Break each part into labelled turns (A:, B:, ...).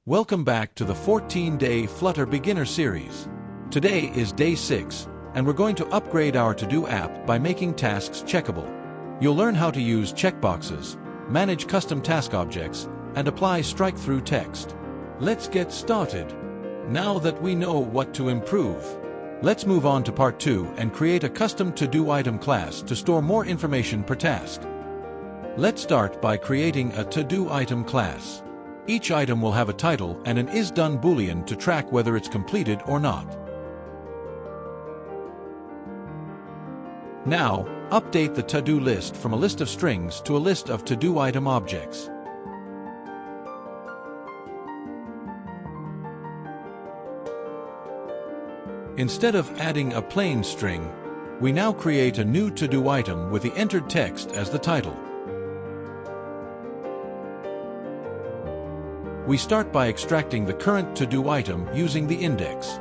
A: Welcome back to the 14-day Flutter Beginner series. Today is day 6, and we're going to upgrade our To-Do app by making tasks checkable. You'll learn how to use checkboxes, manage custom task objects, and apply strike-through text. Let's get started. Now that we know what to improve, let's move on to part 2 and create a custom To-Do item class to store more information per task. Let's start by creating a To-Do item class. Each item will have a title and an isDone boolean to track whether it's completed or not. Now, update the to-do list from a list of strings to a list of to-do item objects. Instead of adding a plain string, we now create a new to-do item with the entered text as the title. We start by extracting the current to-do item using the index.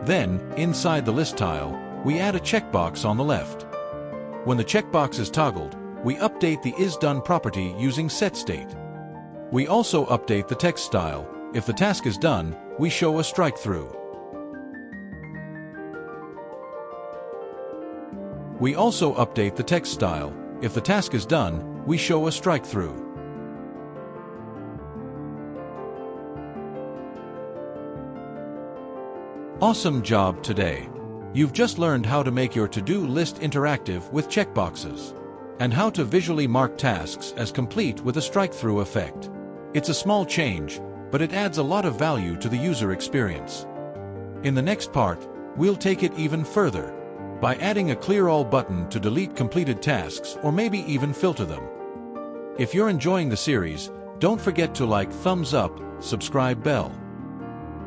A: Then, inside the list tile, we add a checkbox on the left. When the checkbox is toggled, we update the isDone property using setState. We also update the text style. If the task is done, we show a strike-through. We also update the text style. If the task is done, we show a strike-through. Awesome job today! You've just learned how to make your to-do list interactive with checkboxes, and how to visually mark tasks as complete with a strike-through effect. It's a small change, but it adds a lot of value to the user experience. In the next part, we'll take it even further by adding a Clear All button to delete completed tasks or maybe even filter them. If you're enjoying the series, don't forget to like, thumbs up, subscribe bell.